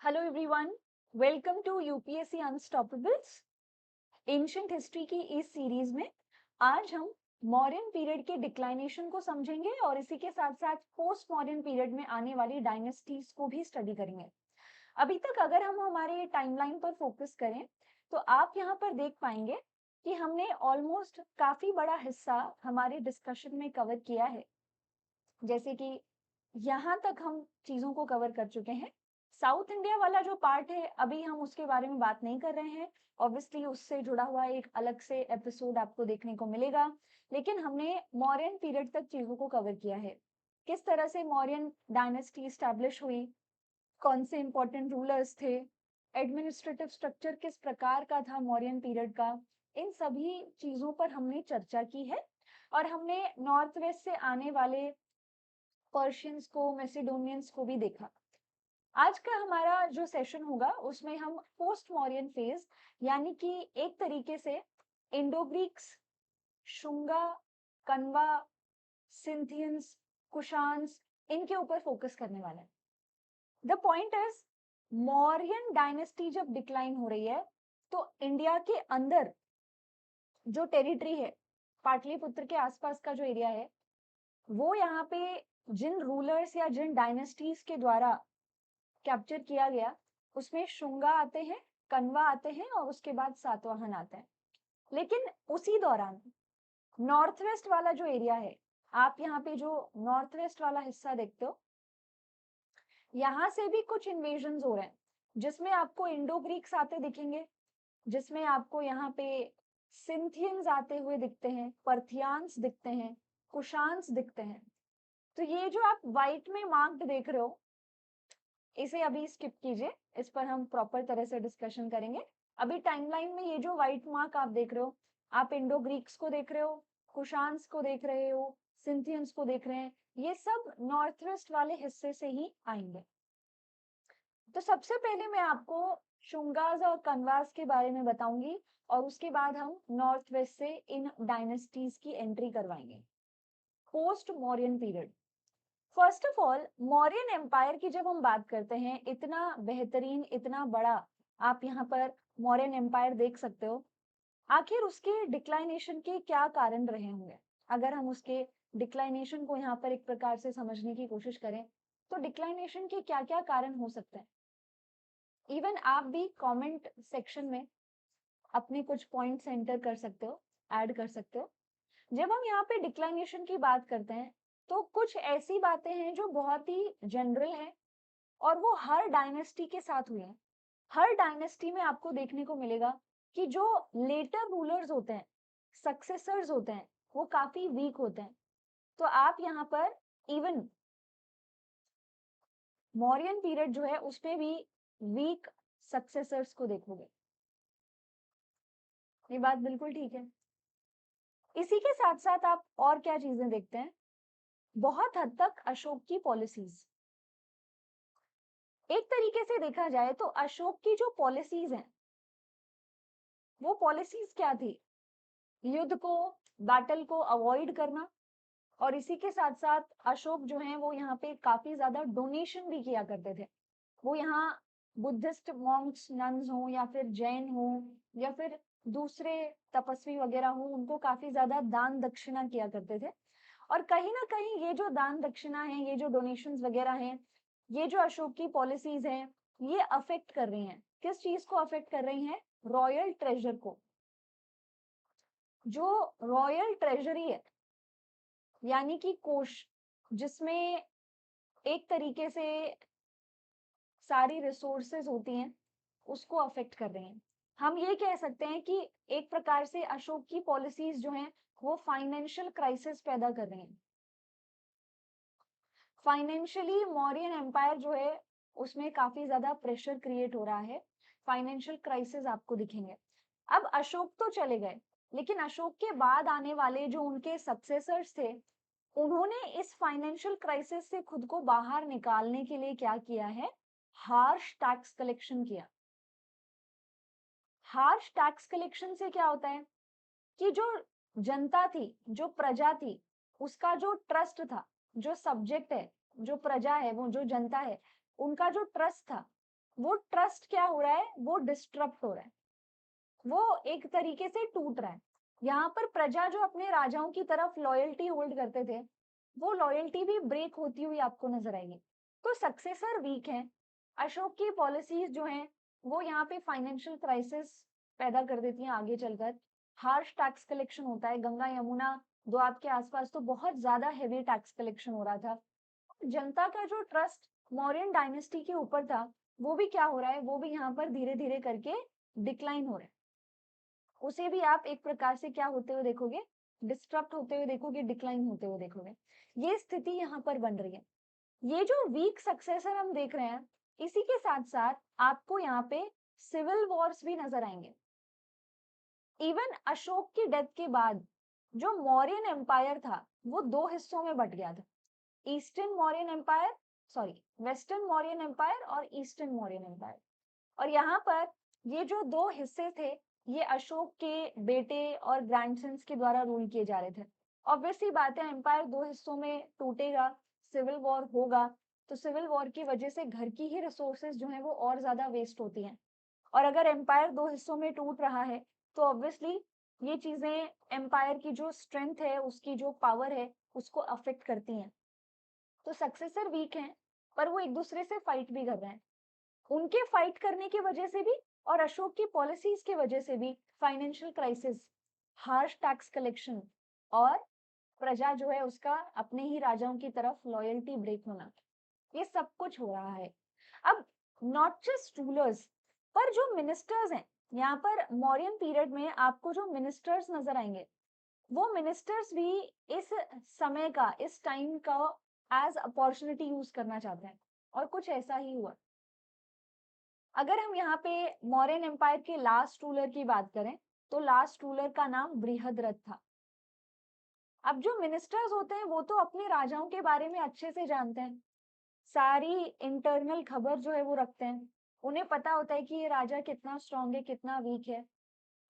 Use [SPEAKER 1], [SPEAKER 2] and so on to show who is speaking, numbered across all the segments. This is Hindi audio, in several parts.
[SPEAKER 1] Hello everyone, welcome to UPSC unstoppables. Ancient history की इस सीरीज में आज हम मौर्यन पीरियड के डिक्लाइनेशन को समझेंगे और इसी के साथ साथ पोस्ट मौर्यन पीरियड में आने वाली डायनेस्टीज को भी स्टडी करेंगे। अभी तक अगर हम हमारे टाइमलाइन पर फोकस करें तो आप यहाँ पर देख पाएंगे कि हमने ऑलमोस्ट काफी बड़ा हिस्सा हमारे डिस्कशन में कवर किया है। जैसे कि यहाँ तक हम चीजों को कवर कर चुके हैं। साउथ इंडिया वाला जो पार्ट है अभी हम उसके बारे में बात नहीं कर रहे हैं। ऑब्वियसली उससे जुड़ा हुआ एक अलग से एपिसोड आपको देखने को मिलेगा, लेकिन हमने मौर्यन पीरियड तक चीजों को कवर किया है। किस तरह से मौर्यन डायनेस्टी स्टैब्लिश हुई, कौन से इंपॉर्टेंट रूलर्स थे, एडमिनिस्ट्रेटिव स्ट्रक्चर किस प्रकार का था मौर्यन पीरियड का, इन सभी चीजों पर हमने चर्चा की है। और हमने नॉर्थ वेस्ट से आने वाले पर्शियंस को, मैसिडोनियंस को भी देखा। आज का हमारा जो सेशन होगा उसमें हम पोस्ट मौर्यन फेज यानी कि एक तरीके से Indo Greeks, Shunga, Kanva, सिंथियंस, Kushans, इनके ऊपर फोकस करने वाले हैं। The point is, Mauryan dynasty जब डिक्लाइन हो रही है तो इंडिया के अंदर जो टेरिटरी है, पाटलिपुत्र के आसपास का जो एरिया है, वो यहाँ पे जिन रूलर्स या जिन डायनेस्टीज के द्वारा कैप्चर किया गया उसमें शुंगा आते हैं, कन्वा आते हैं और उसके बाद सातवाहन आते हैं। लेकिन उसी दौरान नॉर्थ वेस्ट वाला जो एरिया है, आप यहाँ पे जो नॉर्थ वेस्ट वाला हिस्सा देखते हो, यहाँ से भी कुछ इन्वेजन हो रहे हैं जिसमें आपको इंडो ग्रीक्स आते दिखेंगे, जिसमें आपको यहाँ पे सिंथियंस आते हुए दिखते हैं, पर्थियान्स दिखते हैं, कुशान्स दिखते हैं। तो ये जो आप व्हाइट में मार्क्ड देख रहे हो, इसे अभी स्किप कीजिए, इस पर हम प्रॉपर तरह से डिस्कशन करेंगे। अभी टाइमलाइन में ये जो व्हाइट मार्क आप देख रहे हो, आप इंडो ग्रीक्स को देख रहे हो, कुशान्स को देख रहे हो, सिंथियंस को देख रहे हैं, ये सब नॉर्थ वेस्ट वाले हिस्से से ही आएंगे। तो सबसे पहले मैं आपको शुंगास और कन्वास के बारे में बताऊंगी और उसके बाद हम नॉर्थ वेस्ट से इन डायनेस्टीज की एंट्री करवाएंगे। Post Mauryan period. First of all, Mauryan empire की जब हम बात करते हैं, इतना बेहतरीन, इतना बड़ा आप यहाँ पर मौर्यन एम्पायर देख सकते हो। आखिर उसके डिक्लाइनेशन के क्या कारण रहे होंगे? अगर हम उसके डिक्लाइनेशन को यहाँ पर एक प्रकार से समझने की कोशिश करें तो डिक्लाइनेशन के क्या क्या कारण हो सकते हैं? इवन आप भी कमेंट सेक्शन में अपने कुछ पॉइंट्स एंटर कर सकते हो, ऐड कर सकते हो। जब हम यहाँ पे डिक्लाइनेशन की बात करते हैं तो कुछ ऐसी बातें हैं जो बहुत ही जनरल है और वो हर डायनेस्टी के साथ हुई है। हर डायनेस्टी में आपको देखने को मिलेगा कि जो लेटर रूलर्स होते हैं, सक्सेसर्स होते हैं, वो काफी वीक होते हैं। तो आप यहाँ पर इवन मौर्यन पीरियड जो है उसमें भी वीक सक्सेसर्स को देखोगे। ये बात बिल्कुल ठीक है। इसी के साथ साथ आप और क्या चीजें देखते हैं? बहुत हद तक अशोक की पॉलिसीज। एक तरीके से देखा जाए तो अशोक की जो पॉलिसीज हैं, वो पॉलिसीज क्या थी? युद्ध को, बैटल को अवॉइड करना। और इसी के साथ साथ अशोक जो है वो यहाँ पे काफी ज्यादा डोनेशन भी किया करते थे। वो यहाँ बुद्धिस्ट मॉन्क्स, नन्स हो या फिर जैन हो या फिर दूसरे तपस्वी वगैरह हो, उनको काफी ज्यादा दान दक्षिणा किया करते थे। और कहीं ना कहीं ये जो दान दक्षिणा है, ये जो डोनेशंस वगैरह हैं, ये जो अशोक की पॉलिसीज हैं, ये अफेक्ट कर रही हैं। किस चीज को अफेक्ट कर रही हैं? रॉयल ट्रेजर को। जो रॉयल ट्रेजरी है यानी कि कोष, जिसमें एक तरीके से सारी रिसोर्सेज होती हैं, उसको अफेक्ट कर रहे हैं। हम ये कह सकते हैं कि एक प्रकार से अशोक की पॉलिसीज जो हैं वो फाइनेंशियल क्राइसिस पैदा कर रही हैं। फाइनेंशियली मौर्यन एम्पायर जो है उसमें काफी ज्यादा प्रेशर क्रिएट हो रहा है, फाइनेंशियल क्राइसिस आपको दिखेंगे। अब अशोक तो चले गए, लेकिन अशोक के बाद आने वाले जो उनके सक्सेसर्स थे, उन्होंने इस फाइनेंशियल क्राइसिस से खुद को बाहर निकालने के लिए क्या किया है? हार्श टैक्स कलेक्शन किया। हार्श टैक्स कलेक्शन से क्या होता है कि जो जनता थी, जो प्रजा थी, उसका जो ट्रस्ट था, जो सब्जेक्ट है, जो प्रजा है, वो जो जनता है, उनका जो ट्रस्ट था, वो ट्रस्ट क्या हो रहा है, वो डिस्टर्ब हो रहा है, वो एक तरीके से टूट रहा है। यहाँ पर प्रजा जो अपने राजाओं की तरफ लॉयल्टी होल्ड करते थे, वो लॉयल्टी भी ब्रेक होती हुई आपको नजर आएगी। तो सक्सेसर वीक है, अशोक की पॉलिसीज जो हैं वो यहाँ पे फाइनेंशियल क्राइसिस पैदा कर देती हैं आगे चलकर। हार्श टैक्स कलेक्शन होता है, गंगा यमुना द्वीप के आसपास तो बहुत ज्यादा हेवी टैक्स कलेक्शन हो रहा था। जनता का जो ट्रस्ट मौर्यन डायनेस्टी के ऊपर था, वो भी क्या हो रहा है, वो भी यहाँ पर धीरे धीरे करके डिक्लाइन हो रहा है। उसे भी आप एक प्रकार से क्या होते हुए देखोगे, डिस्टर्ब होते हुए देखोगे, डिक्लाइन होते हुए देखोगे। ये स्थिति यहाँ पर बन रही है। ये जो वीक सक्सेसर हम देख रहे हैं, इसी के साथ साथ आपको यहाँ पे सिविल वॉर्स भी नजर आएंगे। इवन अशोक की डेथ के बाद जो मौर्यन एम्पायर था वो दो हिस्सों में बट गया था, eastern Mauryan empire, sorry western Mauryan empire और ईस्टर्न मौर्यन एम्पायर। और यहाँ पर ये जो दो हिस्से थे, ये अशोक के बेटे और ग्रैंडसन्स के द्वारा रूल किए जा रहे थे। ऑब्वियसली बात है, एम्पायर दो हिस्सों में टूटेगा, सिविल वॉर होगा, तो सिविल वॉर की वजह से घर की ही रिसोर्सेज जो है वो और ज्यादा वेस्ट होती हैं। और अगर एम्पायर दो हिस्सों में टूट रहा है तो ऑब्वियसली ये चीजें एम्पायर की जो स्ट्रेंथ है, उसकी जो पावर है, उसको अफेक्ट करती हैं। तो सक्सेसर वीक हैं, पर वो एक दूसरे से फाइट भी कर रहे हैं। उनके फाइट करने की वजह से भी और अशोक की पॉलिसीज की वजह से भी financial crisis, harsh tax collection और प्रजा जो है उसका अपने ही राजाओं की तरफ लॉयल्टी ब्रेक होना, ये सब कुछ हो रहा है। अब नॉट जस्ट रूलर्स, पर जो मिनिस्टर्स हैं, यहाँ पर मौर्यन पीरियड में आपको जो मिनिस्टर्स नजर आएंगे, वो मिनिस्टर्स भी इस समय का, इस टाइम का एज अपॉर्चुनिटी यूज करना चाहते हैं, और कुछ ऐसा ही हुआ। अगर हम यहाँ पे मौर्यन एम्पायर के लास्ट रूलर की बात करें, तो लास्ट रूलर का नाम बृहद्रथ था। अब जो मिनिस्टर्स होते हैं वो तो अपने राजाओं के बारे में अच्छे से जानते हैं, सारी इंटरनल खबर जो है वो रखते हैं, उन्हें पता होता है कि ये राजा कितना स्ट्रांग है, कितना वीक है।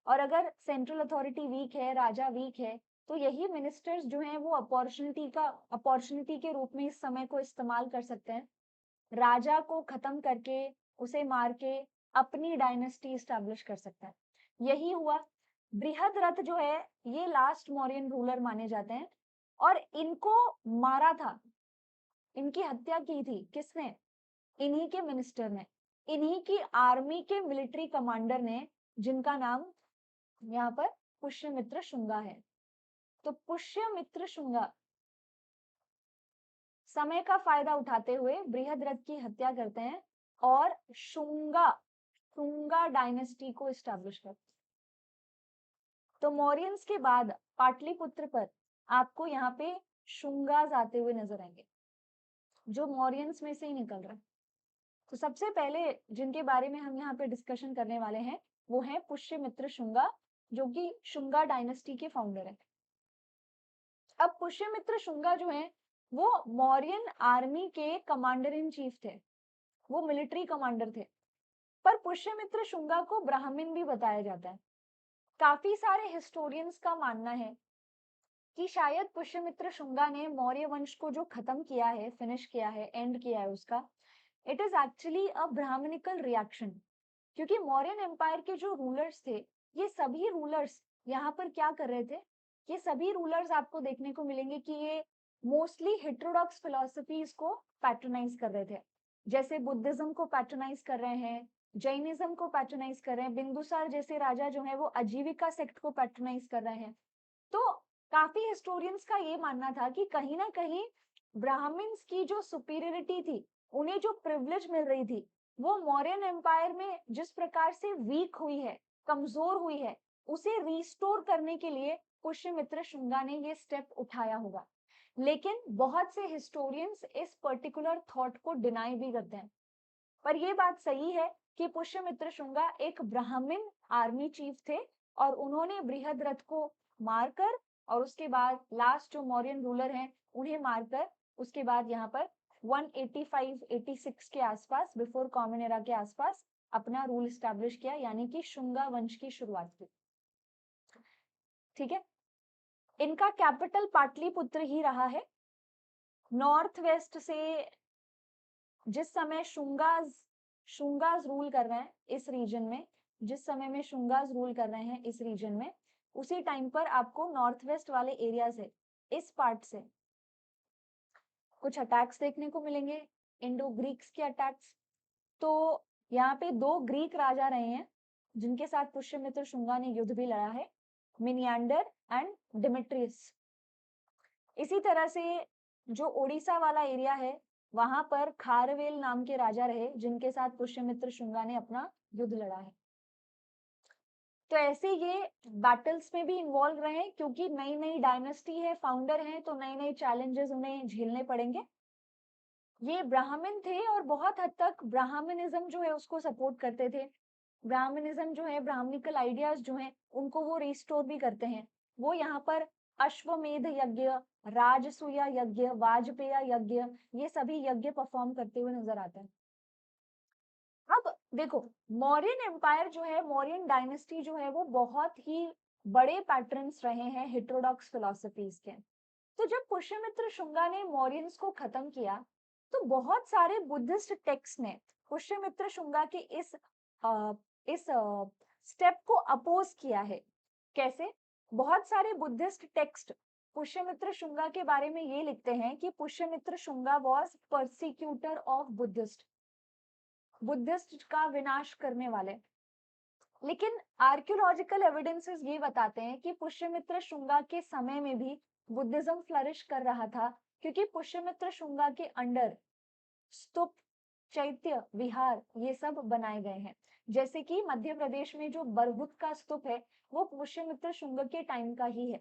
[SPEAKER 1] और अगर सेंट्रल अथॉरिटी वीक है, राजा वीक है, तो यही मिनिस्टर्स जो हैं वो अपॉर्चुनिटी के रूप में इस समय को इस्तेमाल कर सकते हैं, राजा को खत्म करके, उसे मार के अपनी डायनेस्टी स्टैब्लिश कर सकता है। यही हुआ। बृहद्रथ जो है ये लास्ट मौर्यन रूलर माने जाते हैं, और इनको मारा था, इनकी हत्या की थी किसने, इन्हीं के मिनिस्टर ने, इन्हीं की आर्मी के मिलिट्री कमांडर ने, जिनका नाम यहाँ पर पुष्यमित्र शुंगा है। तो पुष्यमित्र शुंगा समय का फायदा उठाते हुए बृहद्रथ की हत्या करते हैं और शुंगा शुंगा डायनेस्टी को स्टैब्लिश करते हैं। तो मौर्यंस के बाद पाटलिपुत्र पर आपको यहाँ पे शुंगास आते हुए नजर आएंगे, जो मौर्यंस में से ही निकल रहे हैं। तो सबसे पहले जिनके बारे में हम यहाँ पे डिस्कशन करने वाले हैं वो है पुष्यमित्र शुंगा, जो कि शुंगा डायनेस्टी के फाउंडर है। अब पुष्यमित्र शुंगा जो है वो मौर्यन आर्मी के कमांडर इन चीफ थे, वो मिलिट्री कमांडर थे। पर पुष्यमित्र शुंगा को ब्राह्मण भी बताया जाता है। काफी सारे हिस्टोरियंस का मानना है कि शायद पुष्यमित्र शुंगा ने मौर्य वंश को जो खत्म किया है, फिनिश किया है, एंड किया है उसका, it is actually a Brahmanical reaction. क्योंकि मौर्यन एम्पायर के जो रूलर्स थे, ये सभी रूलर्स यहाँ पर क्या कर रहे थे, ये सभी रूलर्स आपको देखने को मिलेंगे कि ये मोस्टली हेटेरोडॉक्स फिलोसफीज को पैट्रोनाइज कर रहे थे। जैसे बुद्धिज्म को पैट्रोनाइज कर रहे हैं, जैनिज्म को पैट्रोनाइज कर रहे हैं, बिंदुसार जैसे राजा जो है वो आजीविका सेक्ट को पैट्रोनाइज कर रहे हैं। तो काफी हिस्टोरियंस का ये मानना था कि कहीं ना कहीं ब्राह्मण्स की जो सुपीरियरिटी थी, उन्हें जो प्रिविलेज मिल रही थी, वो मौर्यन एम्पायर में जिस प्रकार से वीक हुई है, कमजोर हुई है, उसे रिस्टोर करने के लिए पुष्यमित्र शुंगा ने ये स्टेप उठाया होगा। लेकिन बहुत से हिस्टोरियंस इस पर्टिकुलर थॉट को डिनाई भी करते हैं। पर यह बात सही है कि पुष्यमित्र शुंगा एक ब्राह्मण आर्मी चीफ थे, और उन्होंने बृहद्रथ को मारकर, और उसके बाद लास्ट जो मौर्यन रूलर हैं उन्हें मारकर, उसके बाद यहाँ पर 185-86 के आसपास, बिफोर कॉमन एरा के आसपास अपना रूल स्टैब्लिश किया, यानी कि शुंगा वंश की शुरुआत की। ठीक है, इनका कैपिटल पाटलिपुत्र ही रहा है। नॉर्थ वेस्ट से जिस समय शुंगास शुंगास रूल कर रहे हैं इस रीजन में, जिस समय में शुंगास रूल कर रहे हैं इस रीजन में, उसी टाइम पर आपको नॉर्थ वेस्ट वाले एरिया से, इस पार्ट से कुछ अटैक्स देखने को मिलेंगे, इंडो ग्रीक्स के अटैक्स। तो यहाँ पे 2 ग्रीक राजा रहे हैं जिनके साथ पुष्यमित्र शुंगा ने युद्ध भी लड़ा है, मिनिएंडर एंड डिमिट्रियस। इसी तरह से जो ओडिशा वाला एरिया है, वहां पर खारवेल नाम के राजा रहे जिनके साथ पुष्यमित्र शुंगा ने अपना युद्ध लड़ा है। तो ऐसे ये बैटल्स में भी इन्वॉल्व रहे, क्योंकि नई नई डायनेस्टी है, फाउंडर हैं, तो नए नए चैलेंजेस उन्हें झेलने पड़ेंगे। ये ब्राह्मण थे और बहुत हद तक ब्राह्मणिज्म जो है उसको सपोर्ट करते थे। ब्राह्मणिज्म जो है, ब्राह्मणिकल आइडियाज जो हैं, उनको वो रिस्टोर भी करते हैं। वो यहाँ पर अश्वमेध यज्ञ, राजसूय यज्ञ, वाजपेय यज्ञ, ये सभी यज्ञ परफॉर्म करते हुए नजर आते हैं। अब देखो, मौर्यन एम्पायर जो है, मौर्यन डायनेस्टी जो है, वो बहुत ही बड़े पैटर्न्स रहे हैं हेटेरोडॉक्स फिलोसफीज के। तो जब पुष्यमित्र शुंगा ने मौर्यंस को खत्म किया, तो बहुत सारे बुद्धिस्ट टेक्स्ट ने पुष्यमित्र शुंगा के इस स्टेप को अपोज किया है। कैसे? बहुत सारे बुद्धिस्ट टेक्स्ट पुष्यमित्र शुंगा के बारे में ये लिखते हैं कि Pushyamitra Shunga was persecutor of Buddhist, Buddhist का विनाश करने वाले। लेकिन आर्कियोलॉजिकल एविडेंसेस ये बताते हैं कि पुष्यमित्र शुंगा के समय में भी बुद्धिज्म फ्लरिश कर रहा था, क्योंकि पुष्यमित्र शुंगा के अंडर स्तूप, चैत्य, विहार, ये सब बनाए गए हैं। जैसे कि मध्य प्रदेश में जो बरहुत का स्तूप है, वो पुष्यमित्र शुंग के टाइम का ही है।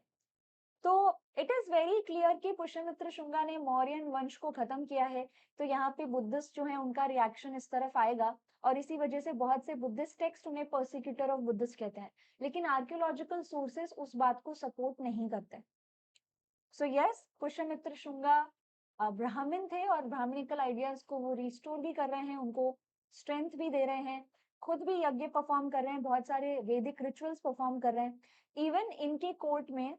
[SPEAKER 1] तो इट इज वेरी क्लियर कि पुष्यमित्र शुंगा ने मौर्यन वंश को खत्म किया है। तो यहाँ पे बुद्धिस्ट जो है उनका रिएक्शन इस तरफ आएगा, और इसी वजह से बहुत से बुद्धिस्ट टेक्स्ट उन्हें परसिक्यूटर ऑफ बुद्धिस्ट कहते हैं। लेकिन आर्कियोलॉजिकल सोर्सेस उस बात को सपोर्ट नहीं करते। सो यस, पुष्यमित्र शुंगा ब्राह्मण थे और ब्राह्मणिकल आइडियाज को वो रिस्टोर भी कर रहे हैं, उनको स्ट्रेंथ भी दे रहे हैं, खुद भी यज्ञ परफॉर्म कर रहे हैं, बहुत सारे वैदिक रिचुअल्स परफॉर्म कर रहे हैं। इवन इनके कोर्ट में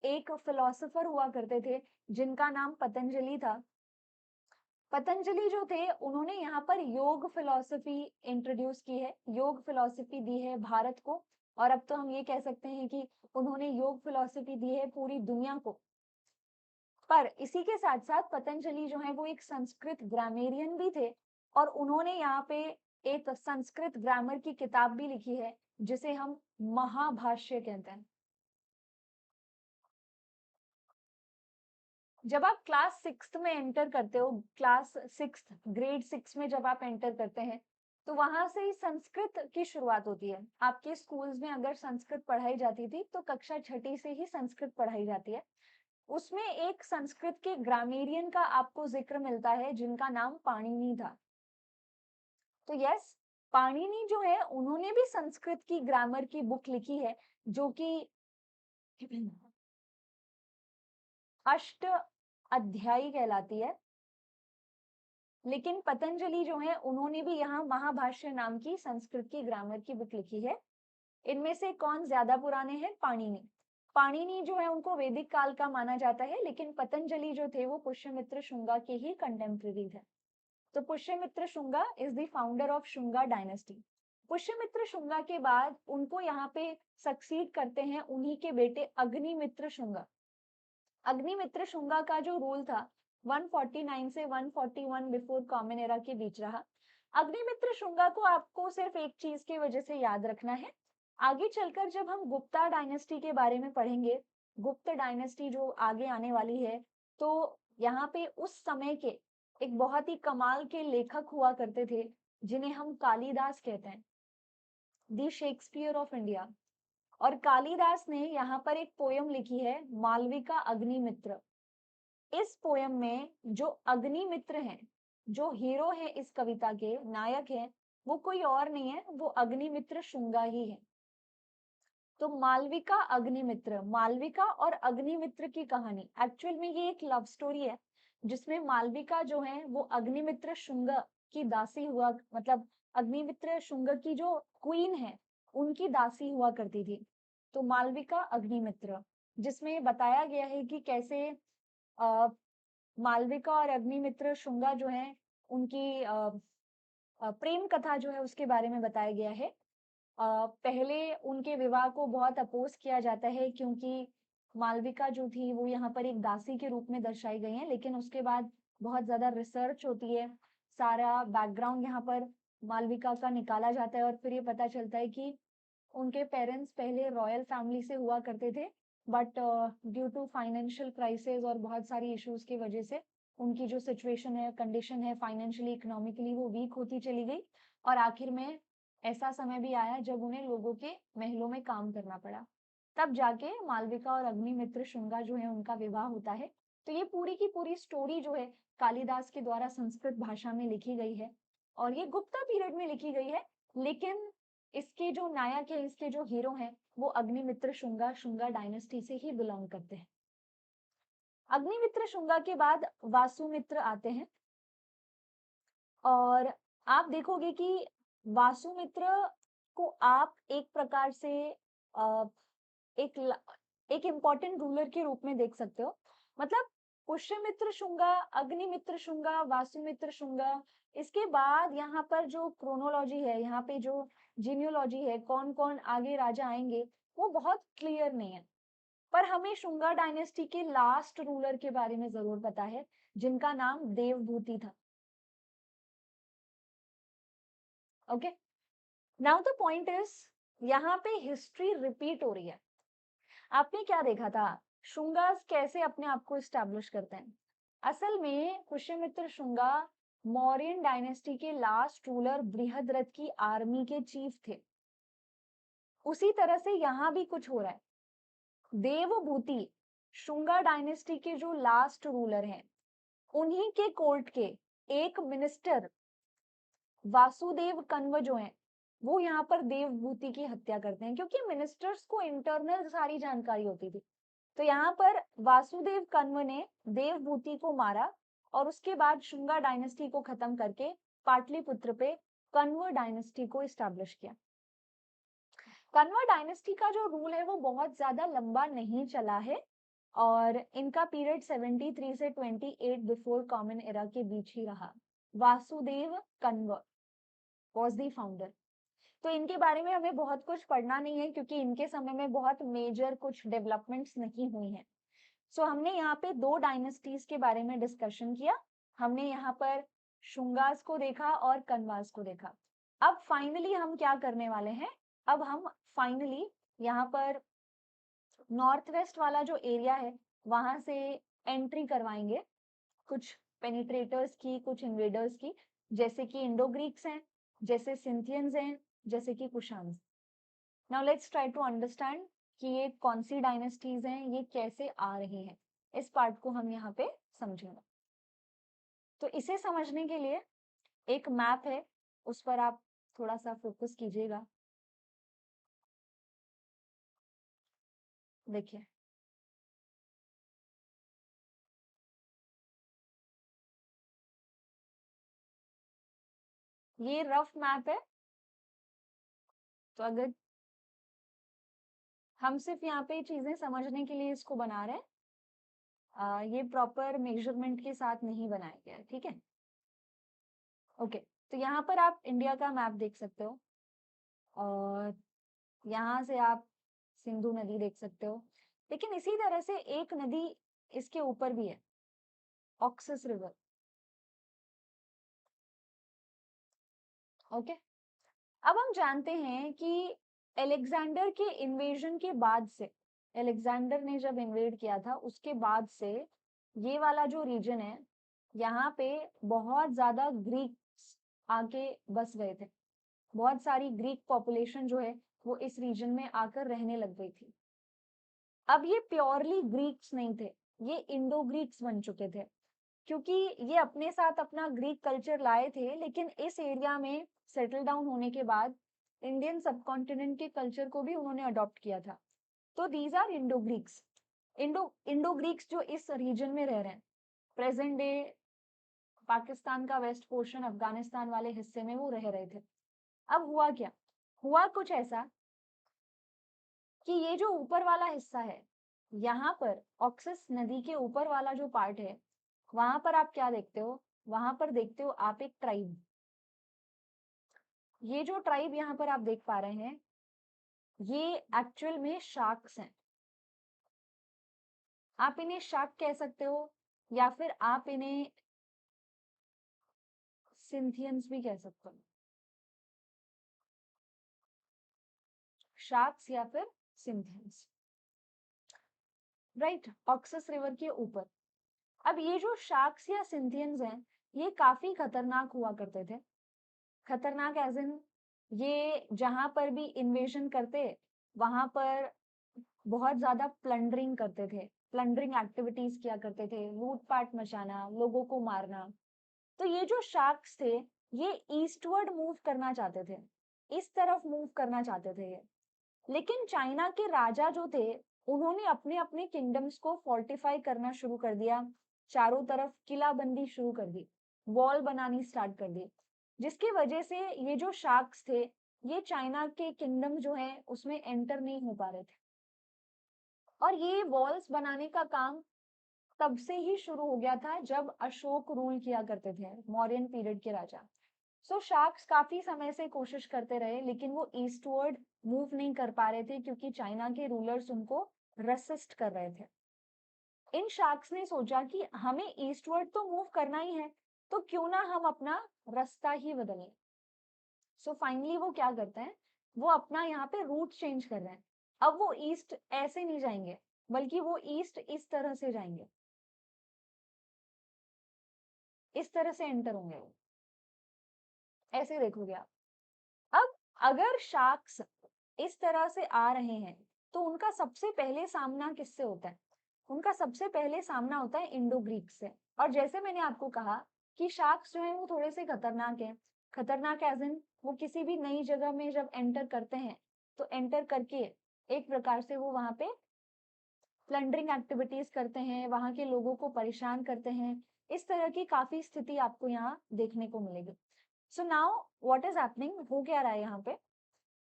[SPEAKER 1] एक फिलोसोफर हुआ करते थे जिनका नाम पतंजलि था। पतंजलि जो थे, उन्होंने यहाँ पर योग फिलॉसफी इंट्रोड्यूस की है, योग फिलॉसफी दी है भारत को। और अब तो हम ये कह सकते हैं कि उन्होंने योग फिलॉसफी दी है पूरी दुनिया को। पर इसी के साथ साथ पतंजलि जो है वो एक संस्कृत ग्रामेरियन भी थे, और उन्होंने यहाँ पे एक संस्कृत ग्रामर की किताब भी लिखी है जिसे हम महाभाष्य कहते हैं। जब आप क्लास 6 में एंटर करते हो, क्लास 6 ग्रेड 6 में जब आप एंटर करते हैं, तो वहां से ही संस्कृत की शुरुआत होती है। आपके स्कूल्स में अगर संस्कृत पढ़ाई जाती थी तो कक्षा 6 से ही संस्कृत पढ़ाई जाती है। उसमें एक संस्कृत के ग्रामेरियन का आपको जिक्र मिलता है जिनका नाम पाणिनि था। तो यस, पाणिनि जो है उन्होंने भी संस्कृत की ग्रामर की बुक लिखी है जो कि अष्ट अध्यायी कहलाती है। लेकिन पतंजलि जो है उन्होंने भी यहाँ महाभाष्य नाम की संस्कृत की ग्रामर की बुक लिखी है। इनमें से कौन ज्यादा पुराने हैं? पाणिनि। पाणिनि जो है उनको वैदिक काल का माना जाता है, लेकिन पतंजलि जो थे वो पुष्यमित्र शुंगा के ही कंटेम्प्रेरी थे। तो Pushyamitra Shunga is the founder of Shunga dynasty. Pushyamitra Shunga के बाद उनको यहाँ पे सक्सीड करते हैं उन्हीं के बेटे अग्निमित्र शुंगा। अग्निमित्र शुंगा का जो रूल था 149 से 141 बिफोर कॉमन एरा के बीच रहा। अग्निमित्र शुंगा को आपको सिर्फ एक चीज की वजह से याद रखना है। आगे चलकर जब हम गुप्ता डायनेस्टी के बारे में पढ़ेंगे, गुप्त डायनेस्टी जो आगे आने वाली है, तो यहाँ पे उस समय के एक बहुत ही कमाल के लेखक हुआ करते थे जिन्हें हम कालिदास कहते हैं, दी शेक्सपियर ऑफ इंडिया। और कालिदास ने यहाँ पर एक पोयम लिखी है, मालविका अग्निमित्र। इस पोयम में जो अग्निमित्र हैं, जो हीरो है इस कविता के, नायक है, वो कोई और नहीं है, वो अग्निमित्र शुंगा ही है। तो मालविका अग्निमित्र, मालविका और अग्निमित्र की कहानी, एक्चुअल में ये एक लव स्टोरी है जिसमें मालविका जो है वो अग्निमित्र शुंग की दासी हुआ, मतलब अग्निमित्र शुंग की जो क्वीन है उनकी दासी हुआ करती थी। तो मालविका अग्निमित्र, जिसमें बताया गया है कि कैसे मालविका और अग्निमित्र शुंगा जो है उनकी प्रेम कथा जो है उसके बारे में बताया गया है। पहले उनके विवाह को बहुत अपोज किया जाता है क्योंकि मालविका जो थी वो यहाँ पर एक दासी के रूप में दर्शाई गई है, लेकिन उसके बाद बहुत ज्यादा रिसर्च होती है, सारा बैकग्राउंड यहाँ पर मालविका का निकाला जाता है और फिर ये पता चलता है कि उनके पेरेंट्स पहले रॉयल फैमिली से हुआ करते थे, but due to financial crisis और बहुत सारी इश्यूज की वजह से उनकी जो सिचुएशन है, कंडीशन है फाइनेंशियली इकोनॉमिकली, वो वीक होती चली गई और आखिर में ऐसा समय भी आया जब उन्हें लोगों के महलों में काम करना पड़ा। तब जाके मालविका और अग्निमित्र शुंगा जो है उनका विवाह होता है। तो ये पूरी की पूरी स्टोरी जो है कालिदास के द्वारा संस्कृत भाषा में लिखी गई है और ये गुप्ता पीरियड में लिखी गई है, लेकिन इसके जो नायक है, इसके जो हीरो हैं, वो अग्निमित्र शुंगा, शुंगा डायनेस्टी से ही बिलोंग करते हैं। अग्निमित्र शुंगा के बाद वासुमित्र आते हैं और आप देखोगे कि वासुमित्र को आप एक प्रकार से अ, एक एक इम्पोर्टेंट रूलर के रूप में देख सकते हो। मतलब पुष्यमित्र शुंगा, अग्निमित्र शुंगा, वासुमित्र शुंगा, इसके बाद यहाँ पर जो क्रोनोलॉजी है, यहाँ पे जो जीनियोलॉजी है, कौन कौन आगे राजा आएंगे, वो बहुत क्लियर नहीं है। पर हमें शुंगा डायनेस्टी के लास्ट रूलर के बारे में जरूर पता है, जिनका नाम देवभूति था। Okay, now the point is, यहाँ पे हिस्ट्री रिपीट हो रही है। आपने क्या देखा था, शुंगास कैसे अपने आप को स्टैब्लिश करते हैं? असल में पुष्यमित्र शुंगा मौर्यन डायनेस्टी के लास्ट रूलर बृहद्रथ की आर्मी के चीफ थे। उसी तरह से यहाँ भी कुछ हो रहा है। देवभूति शुंगा डायनेस्टी के जो लास्ट रूलर हैं, उन्हीं के कोर्ट के एक मिनिस्टर वासुदेव कन्व जो हैं, वो यहाँ पर देवभूति की हत्या करते हैं, क्योंकि मिनिस्टर्स को इंटरनल सारी जानकारी होती थी। तो यहाँ पर वासुदेव कन्व ने देवभूति को मारा और उसके बाद शुंगा डायनेस्टी को खत्म करके पाटलिपुत्र पे कन्व डायनेस्टी को इस्टेब्लिश किया। कन्व डायनेस्टी का जो रूल है वो बहुत ज्यादा लंबा नहीं चला है और इनका पीरियड 73 से 28 बिफोर कॉमन एरा के बीच ही रहा। Vasudev Kanva was the founder. तो इनके बारे में हमें बहुत कुछ पढ़ना नहीं है क्योंकि इनके समय में बहुत मेजर कुछ डेवलपमेंट्स नहीं हुई हैं। सो हमने यहाँ पे दो डायनेस्टीज के बारे में डिस्कशन किया। हमने यहाँ पर शुंगास को देखा और कन्वास को देखा। अब फाइनली हम क्या करने वाले हैं, अब हम फाइनली यहाँ पर नॉर्थ वेस्ट वाला जो एरिया है वहां से एंट्री करवाएंगे कुछ पेनिट्रेटर्स की, कुछ इन्वेडर्स की, जैसे कि इंडो ग्रीक्स हैं, जैसे सिंथियंस हैं, जैसे कि Kushans. Now let's try to understand कि ये कौन सी डायनेस्टीज हैं, ये कैसे आ रही हैं। इस पार्ट को हम यहाँ पे समझेंगे। तो इसे समझने के लिए एक मैप है, उस पर आप थोड़ा सा फोकस कीजिएगा। देखिए, ये रफ मैप है। तो अगर हम सिर्फ यहाँ पे चीजें समझने के लिए इसको बना रहे हैं, ये प्रॉपर मेजरमेंट के साथ नहीं बनाया गया है, ठीक है? ओके, तो यहाँ पर आप इंडिया का मैप देख सकते हो और यहाँ से आप सिंधु नदी देख सकते हो, लेकिन इसी तरह से एक नदी इसके ऊपर भी है, ऑक्सस रिवर। ओके, अब हम जानते हैं कि अलेक्जेंडर के इन्वेजन के बाद से, अलेक्जेंडर ने जब इन्वेड किया था उसके बाद से ये वाला जो रीजन है, यहाँ पे बहुत ज्यादा ग्रीक्स आके बस गए थे। बहुत सारी ग्रीक पॉपुलेशन जो है वो इस रीजन में आकर रहने लग गई थी। अब ये प्योरली ग्रीक्स नहीं थे, ये इंडो ग्रीक्स बन चुके थे, क्योंकि ये अपने साथ अपना ग्रीक कल्चर लाए थे, लेकिन इस एरिया में सेटल डाउन होने के बाद इंडियन सबकॉन्टिनेंट के कल्चर को भी उन्होंने अडॉप्ट किया था। तो these are Indo Greeks. Indo Greeks जो इस रीजन में रह रहे हैं, प्रेजेंट डे पाकिस्तान का वेस्ट पोर्शन, अफगानिस्तान वाले हिस्से में वो रह रहे थे। अब हुआ क्या, हुआ कुछ ऐसा कि ये जो ऊपर वाला हिस्सा है, यहाँ पर ऑक्सस नदी के ऊपर वाला जो पार्ट है, वहां पर आप क्या देखते हो, वहां पर देखते हो आप एक ट्राइब। ये जो ट्राइब यहाँ पर आप देख पा रहे हैं, ये एक्चुअल में शार्क्स हैं। आप इन्हें शार्क कह सकते हो या फिर आप इन्हें सिंथियंस भी कह सकते हो। शार्क्स या फिर सिंथियंस, राइट, ऑक्सस रिवर के ऊपर। अब ये जो शार्क्स या सिंथियंस हैं, ये काफी खतरनाक हुआ करते थे। खतरनाक एज इन, ये जहां पर भी इन्वेजन करते, वहां पर बहुत ज्यादा प्लंडरिंग करते थे, प्लंडरिंग एक्टिविटीज किया करते थे, लूटपाट मचाना, लोगों को मारना। तो ये जो शार्क्स थे, ये ईस्टवर्ड मूव करना चाहते थे, इस तरफ मूव करना चाहते थे ये। लेकिन चाइना के राजा जो थे, उन्होंने अपने अपने किंगडम्स को फोर्टिफाई करना शुरू कर दिया, चारों तरफ किलाबंदी शुरू कर दी, वॉल बनानी स्टार्ट कर दी, जिसकी वजह से ये जो शार्क्स थे, ये चाइना के किंगडम जो है उसमें एंटर नहीं हो पा रहे थे। और ये वॉल्स बनाने का काम तब से ही शुरू हो गया था जब अशोक रूल किया करते थे, मौर्यन पीरियड के राजा। सो शार्क्स काफी समय से कोशिश करते रहे, लेकिन वो ईस्टवर्ड मूव नहीं कर पा रहे थे क्योंकि चाइना के रूलर्स उनको रेसिस्ट कर रहे थे। इन शार्क्स ने सोचा कि हमें ईस्टवर्ड तो मूव करना ही है, तो क्यों ना हम अपना रास्ता ही बदलें। सो फाइनली वो क्या करते हैं, वो अपना यहाँ पे रूट चेंज कर रहे हैं। अब वो ईस्ट ऐसे नहीं जाएंगे, बल्कि वो ईस्ट इस तरह से जाएंगे, इस तरह से एंटर होंगे वो, ऐसे देखोगे आप। अब अगर शार्क्स इस तरह से आ रहे हैं, तो उनका सबसे पहले सामना किससे होता है? उनका सबसे पहले सामना होता है इंडो ग्रीक से। और जैसे मैंने आपको कहा कि शार्क्स जो है वो थोड़े से खतरनाक है। खतरनाक एज इन, वो किसी भी नई जगह में जब एंटर करते हैं, तो एंटर करके एक प्रकार से वो वहां पे प्लंडरिंग एक्टिविटीज करते हैं, वहां के लोगों को परेशान करते हैं। इस तरह की काफी स्थिति आपको यहाँ देखने को मिलेगी। So now what is happening, हो क्या रहा है यहाँ पे,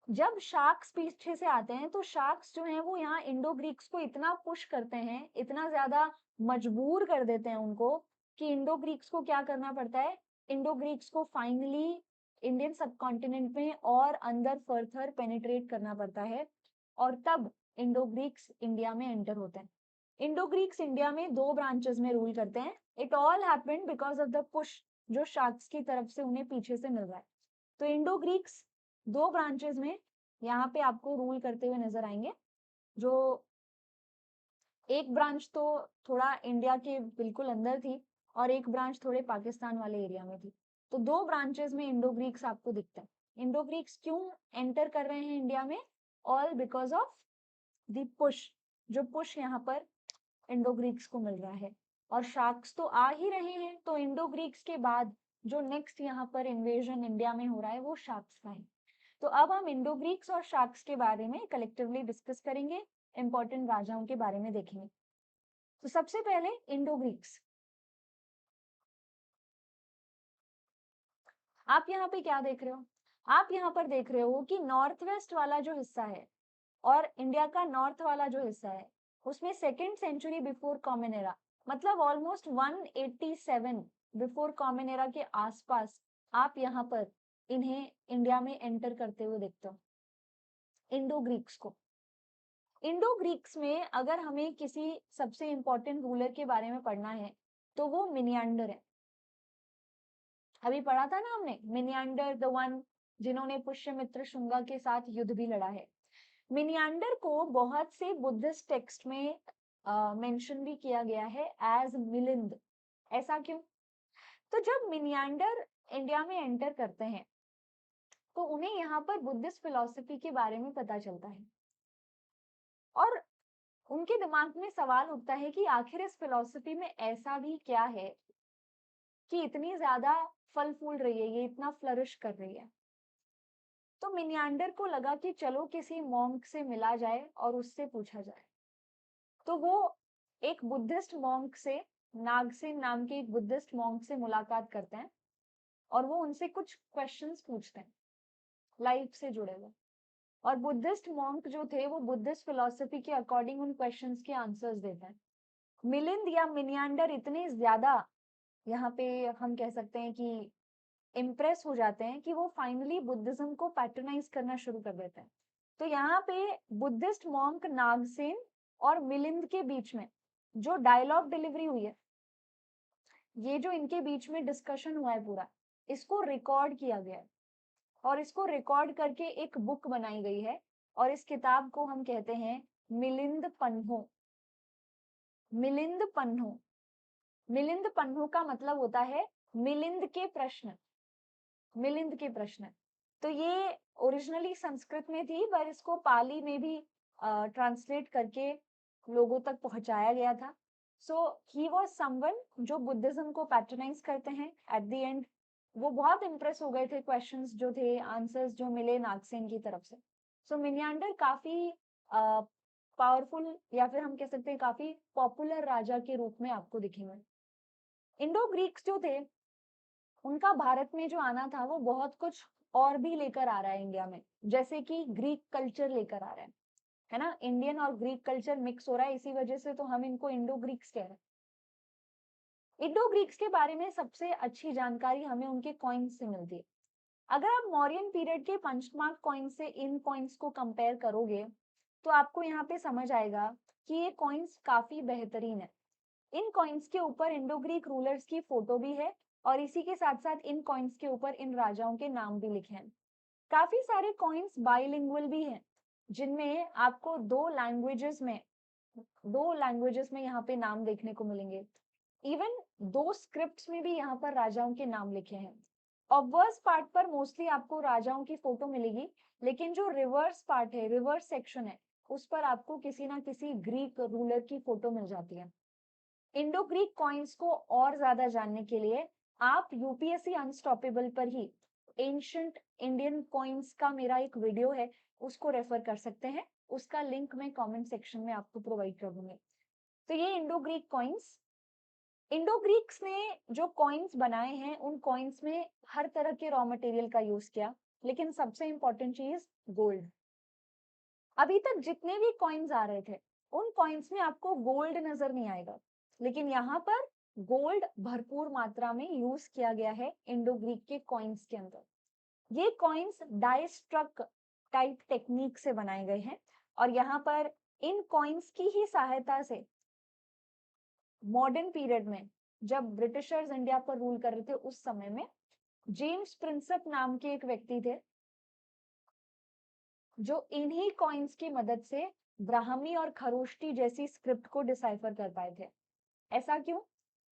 [SPEAKER 1] जब शार्क्स पीछे से आते हैं, तो शार्क्स जो हैं वो यहाँ इंडो ग्रीक्स को इतना पुश करते हैं, इतना ज्यादा मजबूर कर देते हैं उनको, कि इंडो ग्रीक्स को क्या करना पड़ता है, इंडो ग्रीक्स को फाइनली इंडियन सबकॉन्टिनेंट में और अंदर फर्थर पेनिट्रेट करना पड़ता है, और तब इंडो ग्रीक्स इंडिया में एंटर होते हैं। इंडो ग्रीक्स इंडिया में दो ब्रांचेस में रूल करते हैं। It all happened because of the push जो शार्क्स की तरफ से उन्हें पीछे से मिल रहा है। तो इंडो ग्रीक्स दो ब्रांचेस में यहाँ पे आपको रूल करते हुए नजर आएंगे। जो एक ब्रांच तो थोड़ा इंडिया के बिल्कुल अंदर थी, और एक ब्रांच थोड़े पाकिस्तान वाले एरिया में थी। तो दो ब्रांचेस में इंडो ग्रीक्स आपको दिखते हैं। इंडो ग्रीक्स क्यों एंटर कर रहे हैं इंडिया में? All because of the push, जो पुश यहाँ पर इंडो ग्रीक्स को मिल रहा है। और शार्क्स तो आ ही रहे हैं, तो इंडो ग्रीक्स के बाद जो नेक्स्ट यहाँ पर इन्वेजन इंडिया में हो रहा है वो शार्क्स का है। तो अब हम इंडो ग्रीक्स और शार्क्स के बारे में कलेक्टिवली डिस्कस करेंगे, इंपॉर्टेंट राजाओं के बारे में देखेंगे। तो सबसे पहले इंडो ग्रीक्स। आप यहाँ पे क्या देख रहे हो? आप यहाँ पर देख रहे हो कि नॉर्थ वेस्ट वाला जो हिस्सा है, और इंडिया का नॉर्थ वाला जो हिस्सा है, उसमें second century before common era, मतलब ऑलमोस्ट 187 बिफोर कॉमन एरा के आसपास आप यहाँ पर इन्हें इंडिया में एंटर करते हुए देखते हो, इंडो ग्रीक्स को। इंडो ग्रीक्स में अगर हमें किसी सबसे इंपॉर्टेंट रूलर के बारे में पढ़ना है, तो वो मिनियांडर है। अभी पढ़ा था ना हमने, मिनियांडर द वन जिन्होंने पुष्यमित्र शुंगा के साथ युद्ध भी लड़ा है। मिनियांडर को बहुत से बुद्धिस्ट टेक्स्ट में मेंशन भी किया गया है एज मिलिंद। ऐसा क्यों? तो जब मिनियांडर इंडिया में एंटर करते हैं, तो उन्हें यहाँ पर बुद्धिस्ट फिलॉसफी के बारे में पता चलता है, और उनके दिमाग में सवाल उठता है कि आखिर इस फिलॉसफी में ऐसा भी क्या है कि इतनी ज्यादा फल फूल रही है, ये इतना फ्लरिश कर रही है। तो मिनियांडर को लगा कि चलो किसी मॉन्क से मिला जाए और उससे पूछा जाए। तो वो एक बुद्धिस्ट मॉन्क से, नागसेन नाम के एक बुद्धिस्ट मॉन्क से मुलाकात करते हैं, और वो उनसे कुछ क्वेश्चंस पूछते हैं लाइफ से जुड़े हुए। और बुद्धिस्ट मॉन्क जो थे वो बुद्धिस्ट फिलॉसफी के अकॉर्डिंग उन क्वेश्चंस के आंसर्स देते हैं। मिलिंद या मिनियांडर इतने ज्यादा यहाँ पे हम कह सकते हैं कि इम्प्रेस हो जाते हैं कि वो फाइनली बुद्धिज्म को पैट्रनाइज करना शुरू कर देते हैं। तो यहाँ पे बुद्धिस्ट मॉन्क नागसेन और मिलिंद के बीच में जो डायलॉग डिलीवरी हुई है, ये जो इनके बीच में डिस्कशन हुआ है पूरा, इसको रिकॉर्ड किया गया है और इसको रिकॉर्ड करके एक बुक बनाई गई है और इस किताब को हम कहते हैं मिलिंद पन्हो। मिलिंद पन्हो, मिलिंद पन्हो का मतलब होता है मिलिंद के प्रश्न, मिलिंद के प्रश्न। तो ये ओरिजिनली संस्कृत में थी पर इसको पाली में भी ट्रांसलेट करके लोगों तक पहुंचाया गया था। सो ही वाज समवन जो बुद्धिज्म को पैट्रनाइज करते हैं। एट द एंड वो बहुत इंप्रेस हो गए थे, क्वेश्चंस जो थे, आंसर्स जो मिले नागसेन की तरफ से। सो मिन्यांडर काफी पावरफुल या फिर हम कह सकते हैं काफी पॉपुलर राजा के रूप में आपको दिखेंगे। इंडो ग्रीक्स जो थे उनका भारत में जो आना था वो बहुत कुछ और भी लेकर आ रहा है इंडिया में, जैसे कि ग्रीक कल्चर लेकर आ रहा है ना। इंडियन और ग्रीक कल्चर मिक्स हो रहा है, इसी वजह से तो हम इनको इंडो ग्रीक्स कह रहे हैं। इंडो ग्रीक्स के बारे में सबसे अच्छी जानकारी हमें उनके कॉइन्स से मिलती है। अगर आप मौर्यन पीरियड के पंचमार्क कॉइन से इन कॉइन्स को कंपेयर करोगे तो आपको यहाँ पे समझ आएगा कि ये कॉइन्स काफी बेहतरीन है। इन कॉइन्स के ऊपर इंडो ग्रीक रूलर्स की फोटो भी है और इसी के साथ साथ इन कॉइन्स के ऊपर इन राजाओं के नाम भी लिखे हैं। काफी सारे कॉइन्स बाइलिंगुअल भी हैं, जिनमें आपको दो लैंग्वेजेस में यहाँ पे नाम देखने को मिलेंगे। इवन दो स्क्रिप्ट्स में भी यहाँ पर राजाओं के नाम लिखे हैं। ऑब्वर्स पार्ट पर मोस्टली आपको राजाओं की फोटो मिलेगी, लेकिन जो रिवर्स पार्ट है, रिवर्स सेक्शन है, उस पर आपको किसी ना किसी ग्रीक रूलर की फोटो मिल जाती है। इंडो ग्रीक कॉइन्स को और ज्यादा जानने के लिए आप यूपीएससी अनस्टॉपेबल पर ही एंशिएंट इंडियन कॉइन्स का मेरा एक वीडियो है, उसको रेफर कर सकते हैं। उसका लिंक मैं कमेंट सेक्शन में आपको प्रोवाइड कर दूंगी। तो ये Indo Greek coins, Indo Greeks ने जो कॉइन्स बनाए हैं उन कॉइन्स में हर तरह के रॉ मटेरियल का यूज किया, लेकिन सबसे इंपॉर्टेंट चीज गोल्ड। अभी तक जितने भी कॉइन्स आ रहे थे उन कॉइन्स में आपको गोल्ड नजर नहीं आएगा, लेकिन यहाँ पर गोल्ड भरपूर मात्रा में यूज किया गया है इंडो ग्रीक के कॉइन्स के अंदर। ये coins die struck type technique से बनाए गए हैं और यहाँ पर इन कॉइन्स की ही सहायता से मॉडर्न पीरियड में जब ब्रिटिशर्स इंडिया पर रूल कर रहे थे उस समय में जेम्स प्रिंसेप नाम के एक व्यक्ति थे जो इन्हीं कॉइन्स की मदद से ब्राह्मी और खरोष्टी जैसी स्क्रिप्ट को डिसाइफर कर पाए थे। ऐसा क्यों?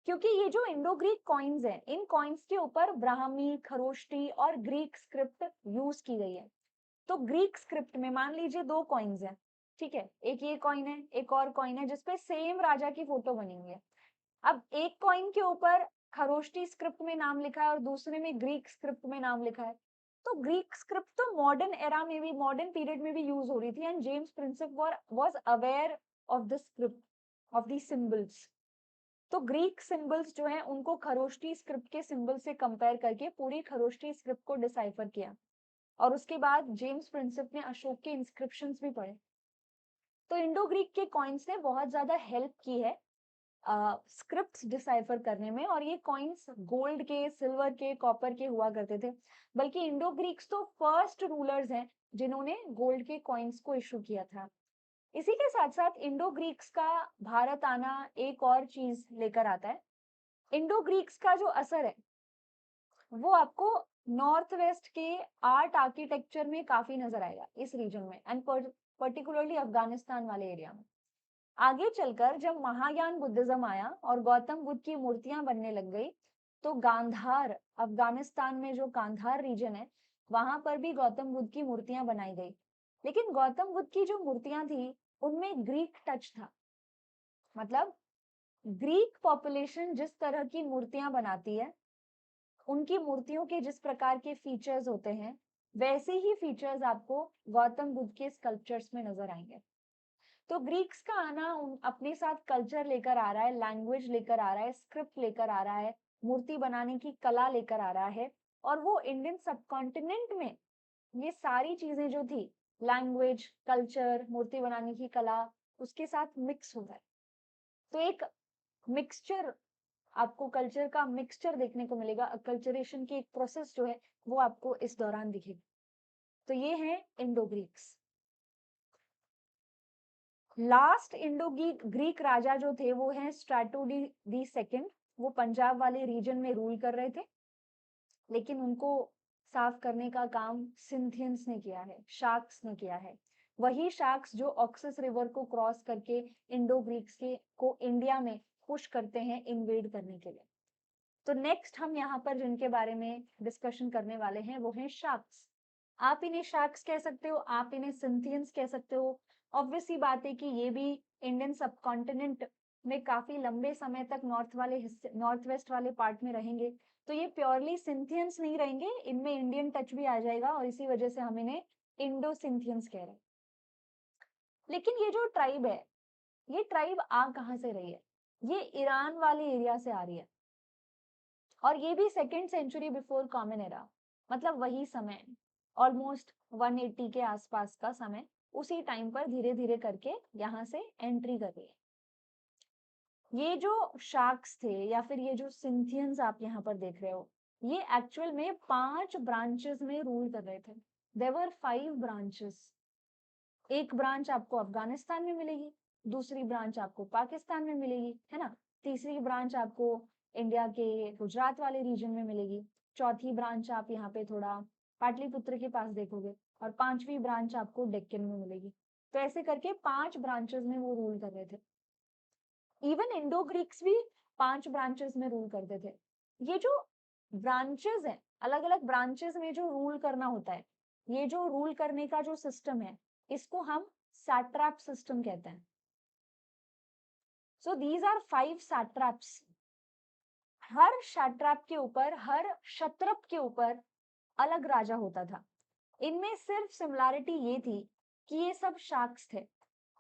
[SPEAKER 1] क्योंकि ये जो इंडो ग्रीक कॉइन्स हैं, इन कॉइन्स के ऊपर ब्राह्मी, खरोष्टी और ग्रीक स्क्रिप्ट यूज की गई है। तो ग्रीक स्क्रिप्ट में मान लीजिए दो कॉइन्स हैं, ठीक है, एक ये कॉइन है, एक और कॉइन है जिसपे सेम राजा की फोटो बनी हुई है। अब एक कॉइन के ऊपर खरोष्टी स्क्रिप्ट में नाम लिखा है और दूसरे में ग्रीक स्क्रिप्ट में नाम लिखा है। तो ग्रीक स्क्रिप्ट तो मॉडर्न एरा में भी, मॉडर्न पीरियड में भी यूज हो रही थी and James Prinsep was aware of the script, of the symbols. तो ग्रीक सिंबल्स जो है उनको खरोष्टी स्क्रिप्ट के सिंबल से कंपेयर करके पूरी खरोष्टी स्क्रिप्ट को डिसाइफर किया और उसके बाद जेम्स प्रिंसेप ने अशोक के इंस्क्रिप्शंस भी पढ़े। तो इंडो ग्रीक के कॉइन्स ने बहुत ज्यादा हेल्प की है स्क्रिप्ट्स डिसाइफर करने में, और ये कॉइन्स गोल्ड के, सिल्वर के, कॉपर के हुआ करते थे। बल्कि इंडो ग्रीक्स तो फर्स्ट रूलर्स हैं जिन्होंने गोल्ड के कॉइन्स को इशू किया था। इसी के साथ साथ इंडो ग्रीक्स का भारत आना एक और चीज लेकर आता है। इंडो ग्रीक्स का जो असर है वो आपको नॉर्थ वेस्ट के आर्ट आर्किटेक्चर में काफी नजर आएगा इस रीजन में एंड पर्टिकुलरली अफगानिस्तान वाले एरिया में। आगे चलकर जब महायान बुद्धिज्म आया और गौतम बुद्ध की मूर्तियां बनने लग गई तो गांधार, अफगानिस्तान में जो गांधार रीजन है वहां पर भी गौतम बुद्ध की मूर्तियां बनाई गई। लेकिन गौतम बुद्ध की जो मूर्तियां थी उनमें ग्रीक टच था। मतलब ग्रीक पॉपुलेशन जिस तरह की मूर्तियां बनाती है, उनकी मूर्तियों के जिस प्रकार के फीचर्स होते हैं वैसे ही फीचर्स आपको गौतम बुद्ध के स्कल्पचर्स में नजर आएंगे। तो ग्रीक्स का आना अपने साथ कल्चर लेकर आ रहा है, लैंग्वेज लेकर आ रहा है, स्क्रिप्ट लेकर आ रहा है, मूर्ति बनाने की कला लेकर आ रहा है, और वो इंडियन सबकॉन्टिनेंट में ये सारी चीजें जो थी, लैंग्वेज, कल्चर, मूर्ति बनाने की कला, उसके साथ मिक्स हो रहा है। तो एक मिक्सचर आपको कल्चर का मिक्सचर देखने को मिलेगा, अकल्चरेशन की एक प्रोसेस जो है वो आपको इस दौरान दिखेगी। तो ये है Indo Greeks. Last Indo Greek राजा जो थे वो हैं स्ट्रैटो दी सेकंड। वो पंजाब वाले रीजन में रूल कर रहे थे, लेकिन उनको साफ करने का काम सिंथियंस ने किया है, शार्क्स ने किया है। वही शार्क्स जो ऑक्सस रिवर को क्रॉस करके इंडो ग्रीक्स के को इंडिया में पुश करते हैं इन्वेड करने के लिए। तो नेक्स्ट हम यहाँ पर जिनके बारे में डिस्कशन करने वाले हैं वो हैं शार्क्स। आप इन्हें शार्क्स कह सकते हो, आप इन्हें सिंथियंस कह सकते हो। ऑब्वियस सी बात है कि ये भी इंडियन सबकॉन्टिनेंट में काफी लंबे समय तक नॉर्थ वाले हिस्से, नॉर्थ वेस्ट वाले पार्ट में रहेंगे, तो ये प्योरली सिंथियंस नहीं रहेंगे, इनमें इंडियन टच भी आ जाएगा और इसी वजह से हम इन्हें इंडो सिंथियंस कह रहे हैं। लेकिन ये जो ट्राइब है, ये ट्राइब आ कहाँ से रही है? ये ईरान वाले एरिया से आ रही है, और ये भी second century before common era, मतलब वही समय, ऑलमोस्ट 180 के आसपास का समय, उसी टाइम पर धीरे धीरे करके यहाँ से एंट्री कर रही है। ये जो शार्क्स थे या फिर ये जो सिंथियंस आप यहाँ पर देख रहे हो, ये एक्चुअल में 5 ब्रांचेस में रूल कर रहे थे। There were 5 branches. एक ब्रांच आपको अफगानिस्तान में मिलेगी, दूसरी ब्रांच आपको पाकिस्तान में मिलेगी, है ना, तीसरी ब्रांच आपको इंडिया के गुजरात वाले रीजन में मिलेगी, चौथी ब्रांच आप यहाँ पे थोड़ा पाटलिपुत्र के पास देखोगे, और पांचवी ब्रांच आपको डेक्कन में मिलेगी। तो ऐसे करके 5 ब्रांचेस में वो रूल कर रहे थे। इवन इंडो ग्रीक्स भी 5 ब्रांचेस में रूल करते थे। ये जो ब्रांचेस हैं, अलग अलग ब्रांचेस में जो रूल करना होता है, ये जो रूल करने का जो सिस्टम है, इसको हम सैट्रैप सिस्टम कहते हैं। So these are 5 सैट्रैप्स। हर सैट्रैप के ऊपर, हर क्षत्रप के ऊपर अलग राजा होता था। इनमें सिर्फ सिमिलैरिटी ये थी कि ये सब शार्क्स थे,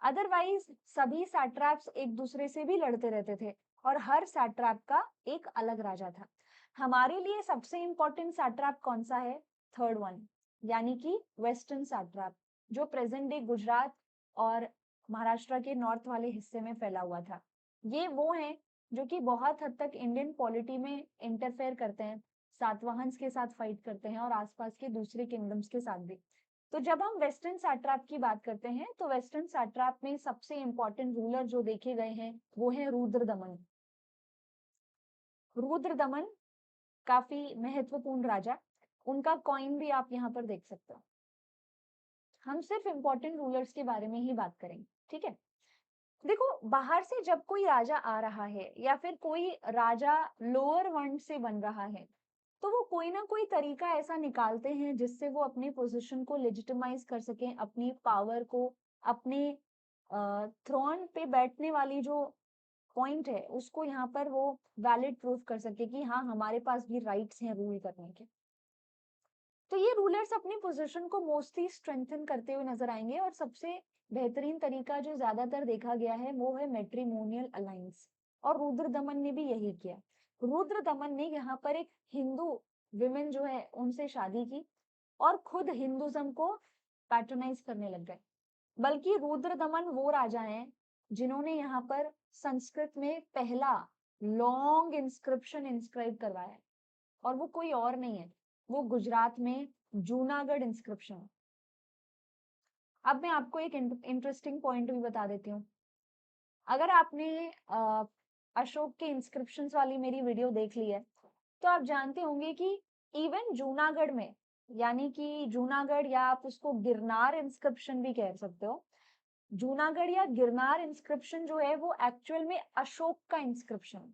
[SPEAKER 1] अदरवाइज सभी सैट्रैप्स एक दूसरे से भी लड़ते रहते थे, और हर सैट्रैप का एक अलग राजा था। हमारे लिए सबसे इंपॉर्टेंट सैट्रैप कौन सा है? थर्ड वन, यानी कि वेस्टर्न सैट्रैप, जो प्रेजेंट डे गुजरात और महाराष्ट्र के नॉर्थ वाले हिस्से में फैला हुआ था। ये वो हैं जो कि बहुत हद तक इंडियन पॉलिटी में इंटरफेयर करते हैं, सातवाहन्स के साथ फाइट करते हैं और आसपास के दूसरे किंगडम्स के साथ भी। तो जब हम वेस्टर्न सैट्रैप की बात करते हैं, तो वेस्टर्न सैट्रैप में सबसे इंपॉर्टेंट रूलर जो देखे गए हैं वो है रुद्रदमन। रुद्रदमन काफी महत्वपूर्ण राजा, उनका कॉइन भी आप यहाँ पर देख सकते हो। हम सिर्फ इंपॉर्टेंट रूलर्स के बारे में ही बात करेंगे, ठीक है। देखो, बाहर से जब कोई राजा आ रहा है या फिर कोई राजा लोअर वर्ण से बन रहा है, तो वो कोई ना कोई तरीका ऐसा निकालते हैं जिससे वो अपनी पोजीशन को लेजिटिमाइज कर सकें, अपनी पावर को, अपने थ्रोन पे बैठने वाली जो पॉइंट है उसको यहाँ पर वो वैलिड प्रूफ कर सके कि हाँ, हमारे पास भी राइट्स हैं रूल करने के। तो ये रूलर्स अपनी पोजीशन को मोस्टली स्ट्रेंथन करते हुए नजर आएंगे, और सबसे बेहतरीन तरीका जो ज्यादातर देखा गया है वो है मैट्रिमोनियल अलायंस, और रुद्रदमन ने भी यही किया। रुद्रदमन ने यहाँ पर एक हिंदू विमेन जो है उनसे शादी की और खुद हिंदुज्म को पैट्रोनाइज करने लग गए। बल्कि रुद्रदमन वो राजा हैं जिन्होंने यहाँ पर संस्कृत में पहला लॉन्ग इंस्क्रिप्शन इंस्क्राइब करवाया है, और वो कोई और नहीं है, वो गुजरात में जूनागढ़ इंस्क्रिप्शन। अब मैं आपको एक इंटरेस्टिंग पॉइंट भी बता देती हूँ। अगर आपने अशोक के इंस्क्रिप्शंस वाली मेरी वीडियो देख ली है, तो आप जानते होंगे कि इवन जूनागढ़ में, यानी कि जूनागढ़ या आप उसको गिरनार इंस्क्रिप्शन भी कह सकते हो, जूनागढ़ या गिरनार इंस्क्रिप्शन जो है वो एक्चुअल में अशोक का इंस्क्रिप्शन।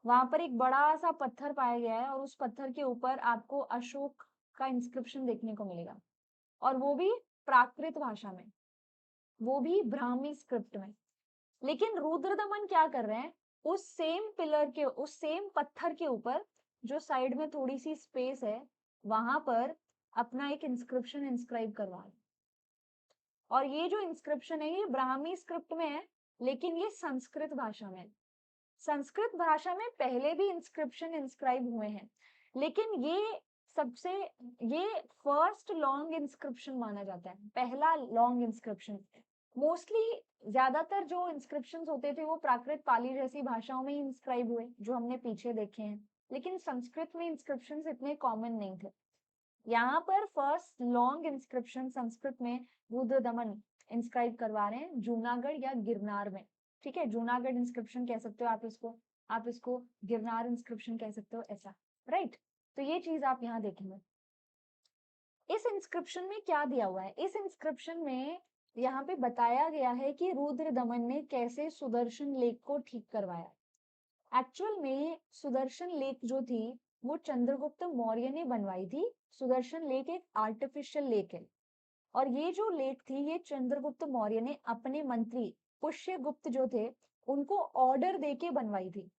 [SPEAKER 1] वहां पर एक बड़ा सा पत्थर पाया गया है और उस पत्थर के ऊपर आपको अशोक का इंस्क्रिप्शन देखने को मिलेगा, और वो भी प्राकृत भाषा में, वो भी ब्राह्मी स्क्रिप्ट में। लेकिन रुद्रदमन क्या कर रहे हैं, उस सेम पिलर के, उस सेम पत्थर के ऊपर जो साइड में थोड़ी सी स्पेस है, वहां पर अपना एक इंस्क्रिप्शन इंस्क्राइब करवा रहे हैं। और ये जो इंस्क्रिप्शन है ये ब्राह्मी स्क्रिप्ट में है, लेकिन ये संस्कृत भाषा में। संस्कृत भाषा में पहले भी इंस्क्रिप्शन इंस्क्राइब हुए हैं, लेकिन ये फर्स्ट लॉन्ग इंस्क्रिप्शन माना जाता है, पहला लॉन्ग इंस्क्रिप्शन। मोस्टली ज्यादातर जो इंस्क्रिप्शंस होते थे वो प्राकृत पाली जैसी भाषाओं में ही इंस्क्राइब हुए, जो हमने पीछे देखे हैं, लेकिन संस्कृत में इंस्क्रिप्शंस इतने कॉमन नहीं थे। यहाँ पर फर्स्ट लॉन्ग इंस्क्रिप्शन संस्कृत में रुद्र दमन इंस्क्राइब करवा रहे हैं जूनागढ़ या गिरनार में। ठीक है, जूनागढ़ इंस्क्रिप्शन कह सकते हो आप इसको गिरनार इंस्क्रिप्शन कह सकते हो, ऐसा, राइट। तो ये चीज आप यहाँ देखेंगे। इस इंस्क्रिप्शन में क्या दिया हुआ है, इस इंस्क्रिप्शन में यहाँ पे बताया गया है कि रुद्र दमन ने कैसे सुदर्शन लेक को ठीक करवाया। एक्चुअल में सुदर्शन लेक जो थी वो चंद्रगुप्त मौर्य ने बनवाई थी। सुदर्शन लेक एक आर्टिफिशियल लेक है, और ये जो लेक थी ये चंद्रगुप्त मौर्य ने अपने मंत्री पुष्यगुप्त जो थे उनको ऑर्डर देके बनवाई थी।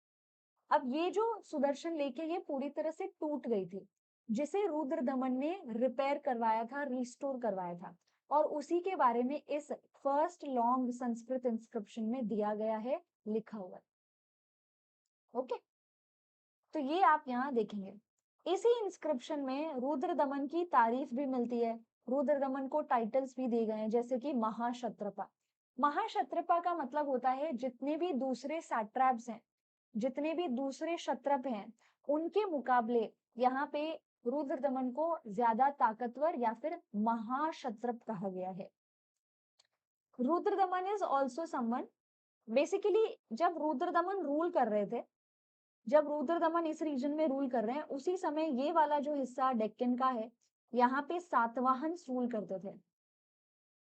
[SPEAKER 1] अब ये जो सुदर्शन लेक है ये पूरी तरह से टूट गई थी, जिसे रुद्र दमन ने रिपेयर करवाया था, रिस्टोर करवाया था, और उसी के बारे में इस फर्स्ट लॉन्ग संस्कृत इंस्क्रिप्शन में दिया गया है, लिखा हुआ है। ओके, तो ये आप यहाँ देखेंगे। इसी इंस्क्रिप्शन में रुद्र दमन की तारीफ भी मिलती है। रुद्र दमन को टाइटल्स भी दिए गए हैं, जैसे कि महाक्षत्रपा। महाक्षत्रपा का मतलब होता है जितने भी दूसरे सैट्रैप्स हैं, जितने भी दूसरे क्षत्रप हैं, उनके मुकाबले यहाँ पे रुद्र दमन को ज्यादा ताकतवर या फिर महाक्षत्रप कहा गया है। रुद्र दमन इज ऑल्सो समवन, बेसिकली जब रुद्र दमन रूल कर रहे थे, जब रुद्र दमन इस रीजन में रूल कर रहे हैं, उसी समय ये वाला जो हिस्सा डेक्कन का है, यहाँ पे सातवाहन रूल करते थे,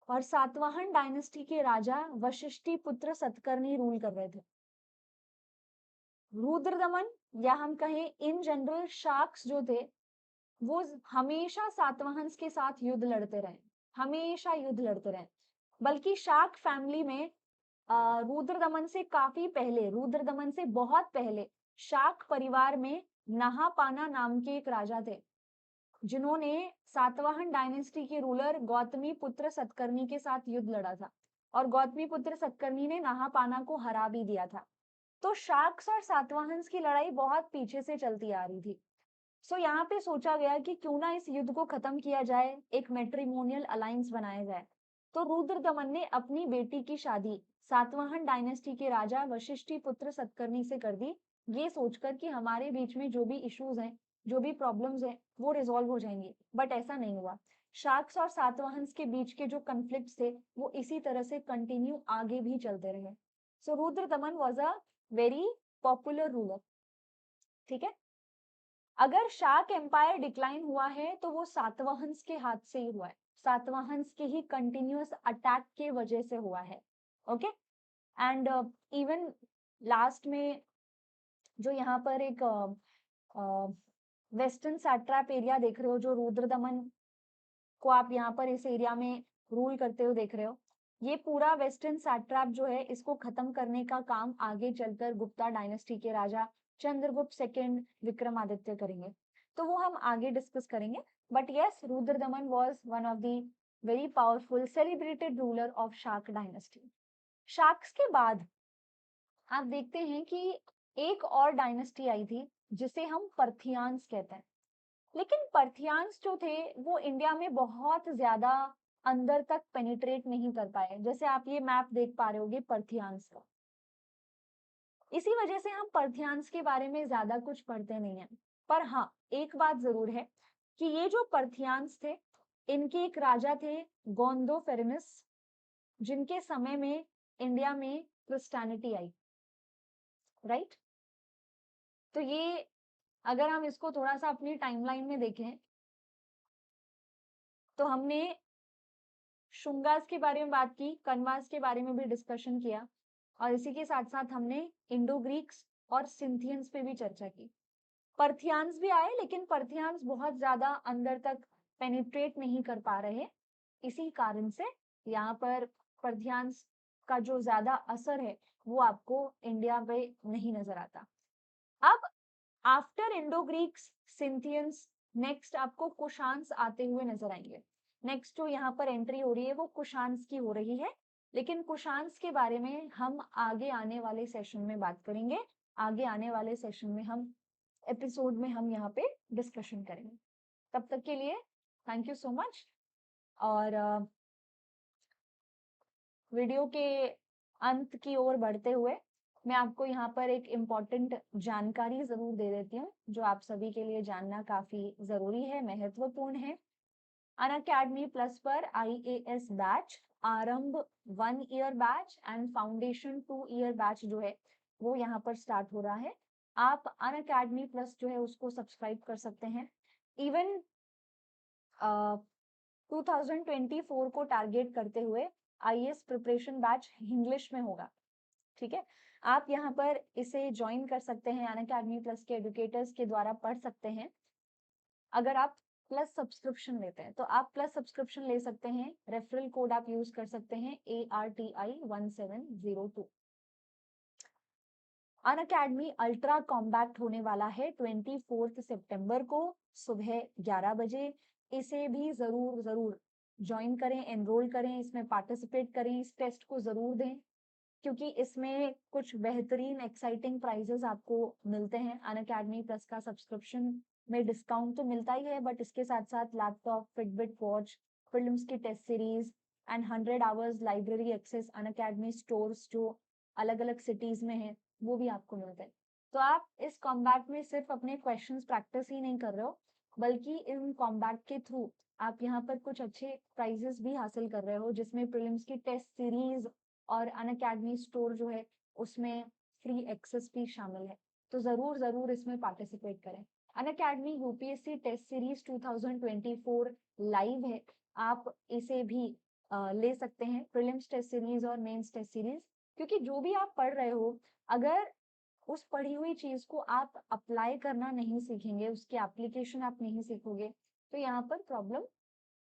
[SPEAKER 1] और सातवाहन डायनेस्टी के राजा वशिष्ठी पुत्र सतकर्णी रूल कर रहे थे। रुद्र दमन या हम कहें इन जनरल शाक्स जो थे वो हमेशा सातवाहन के साथ युद्ध लड़ते रहे, हमेशा युद्ध लड़ते रहे। बल्कि शाक फैमिली में रुद्र दमन से काफी पहले, रुद्र दमन से बहुत पहले शाक परिवार में नहापाना नाम के एक राजा थे, जिन्होंने सातवाहन डायनेस्टी के रूलर गौतमी पुत्र सतकर्णी के साथ युद्ध लड़ा था, और गौतमी पुत्र सतकर्णी ने नहापाना को हरा भी दिया था। तो शाक्स और सातवाहन्स की लड़ाई बहुत पीछे से चलती आ रही थी। सो यहाँ पे सोचा गया कि क्यों ना इस युद्ध को खत्म किया जाए, एक मैट्रिमोनियल अलायंस बनाया जाए। तो रुद्र दमन ने अपनी बेटी की शादी सातवाहन डायनेस्टी के राजा वशिष्ठी पुत्र सतकर्णी से कर दी, ये सोचकर कि हमारे बीच में जो भी इश्यूज हैं, जो भी प्रॉब्लम्स हैं, वो रिजॉल्व हो जाएंगे। बट ऐसा नहीं हुआ। शाक्स और सातवाहन्स के बीच के जो कन्फ्लिक्ट थे वो इसी तरह से कंटिन्यू आगे भी चलते रहे। सो रुद्र दमन was a very popular ruler. ठीक है, अगर शाक एम्पायर डिक्लाइन हुआ है तो वो सातवाहन्स के हाथ से ही हुआ है, सातवाहन्स के ही कंटिन्यूअस अटैक के वजह से हुआ है। ओके, एंड इवन लास्ट में जो यहाँ पर एक वेस्टर्न सैट्रैप एरिया देख रहे हो, जो रुद्र दमन को आप यहाँ पर इस एरिया में रूल करते हुए देख रहे हो, ये पूरा वेस्टर्न सैट्रैप जो है इसको खत्म करने का काम आगे चलकर गुप्ता डायनेस्टी के राजा चंद्रगुप्त सेकंड विक्रमादित्य करेंगे, तो वो हम आगे डिस्कस करेंगे। But yes, Rudra Daman was one of the very powerful celebrated ruler of शाक डायनेस्टी। शाक्स के बाद आप देखते हैं कि एक और डायनेस्टी आई थी जिसे हम पर्थियान्स कहते हैं। लेकिन पर्थियान्स जो थे वो इंडिया में बहुत ज्यादा अंदर तक पेनिट्रेट नहीं कर पाए, जैसे आप ये मैप देख पा रहे होगे पर्थियान्स का। इसी वजह से हम पर्थियान्स के बारे में ज्यादा कुछ पढ़ते नहीं हैं। पर हाँ, एक बात जरूर है कि ये जो पर्थियान्स थे, इनके एक राजा थे गोंदोफेरेनस, जिनके समय में इंडिया में क्रिस्टियनिटी आई, राइट। तो ये अगर हम इसको थोड़ा सा अपनी टाइमलाइन में देखें तो हमने शुंगास के बारे में बात की, कन्वास के बारे में भी डिस्कशन किया, और इसी के साथ साथ हमने इंडो ग्रीक्स और सिंथियंस पे भी चर्चा की। पर्थियान्स भी आए, लेकिन पर्थियान्स बहुत ज्यादा अंदर तक पेनिट्रेट नहीं कर पा रहे, इसी कारण से यहाँ पर पर्थियान्स का जो ज्यादा असर है वो आपको इंडिया पे नहीं नजर आता। अब आफ्टर इंडो ग्रीक्स, सिंथियंस, नेक्स्ट आपको कुशान्स आते हुए नजर आएंगे। नेक्स्ट जो यहाँ पर एंट्री हो रही है वो कुशान्स की हो रही है, लेकिन कुशान्स के बारे में हम आगे आने वाले सेशन में बात करेंगे। आगे आने वाले सेशन में हम एपिसोड में हम यहाँ पे डिस्कशन करेंगे। तब तक के लिए थैंक यू सो मच। और वीडियो के अंत की ओर बढ़ते हुए मैं आपको यहाँ पर एक इम्पोर्टेंट जानकारी जरूर दे देती हूँ जो आप सभी के लिए जानना काफी जरूरी है, महत्वपूर्ण है। अनअकैडमी प्लस पर IAS बैच आरंभ 1 year batch and foundation 2 year batch जो है वो यहाँ पर स्टार्ट हो रहा है। आप अनअकैडमी प्लस जो है उसको सब्सक्राइब कर सकते हैं। इवन 2024 को टारगेट करते हुए IAS प्रिपरेशन बैच इंग्लिश में होगा, ठीक है। आप यहाँ पर इसे ज्वाइन कर सकते हैं, अनअकैडमी प्लस के एडुकेटर्स के द्वारा पढ़ सकते हैं। अगर आप प्लस सब्सक्रिप्शन लेते हैं तो आप प्लस सब्सक्रिप्शन ले सकते हैं, रेफरल कोड आप यूज कर सकते हैं ARTI1702। अनअकैडमी अल्ट्रा कॉम्बैक्ट होने वाला है 24 सितंबर को सुबह 11 बजे। इसे भी जरूर जरूर ज्वाइन करें, एनरोल करें, इसमें पार्टिसिपेट करें, इस टेस्ट को जरूर दें क्योंकि इसमें कुछ बेहतरीन एक्साइटिंग प्राइजेस आपको मिलते हैं। अनअकैडमी प्लस का सब्सक्रिप्शन में डिस्काउंट तो मिलता ही है, बट इसके साथ साथ लैपटॉप, फिटबिट वॉच, फिल्म्स की test series and 100 hours library access Unacademy stores जो अलग अलग सिटीज में है वो भी आपको मिलते हैं। तो आप इस कॉम्बैट में सिर्फ अपने क्वेश्चंस प्रैक्टिस ही नहीं कर रहे हो, बल्कि इन कॉम्बैट के थ्रू आप यहाँ पर कुछ अच्छे प्राइजेस भी हासिल कर रहे हो, जिसमें प्रीलिम्स की टेस्ट सीरीज और अनअकैडमी स्टोर जो है उसमें फ्री एक्सेस भी शामिल है। तो जरूर जरूर इसमें पार्टिसिपेट करें। Unacademy UPSC test series 2024 live है, आप इसे भी ले सकते हैं, प्रीलिम्स टेस्ट सीरीज और मेंस टेस्ट सीरीज। क्योंकि जो भी आप पढ़ रहे हो, अगर उस पढ़ी हुई चीज को आप अप्लाई करना नहीं सीखेंगे, उसकी एप्लीकेशन आप नहीं सीखोगे, तो यहाँ पर प्रॉब्लम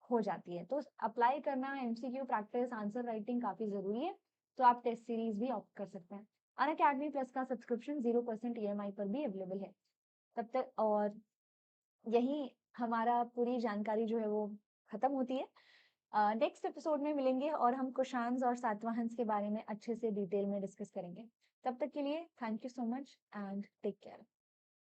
[SPEAKER 1] हो जाती है। तो अप्लाई करना, MCQ प्रैक्टिस, आंसर राइटिंग काफी जरूरी है। तो आप टेस्ट सीरीज भी ऑप्ट कर सकते हैं। अनअकैडमी प्लस का सब्सक्रिप्शन 0% EMI पर भी अवेलेबल है तब तक। और यही हमारा पूरी जानकारी जो है वो खत्म होती है। नेक्स्ट एपिसोड में मिलेंगे और हम कुशांस और सातवाहंस के बारे में अच्छे से डिटेल में डिस्कस करेंगे। तब तक के लिए thank you so much and take care.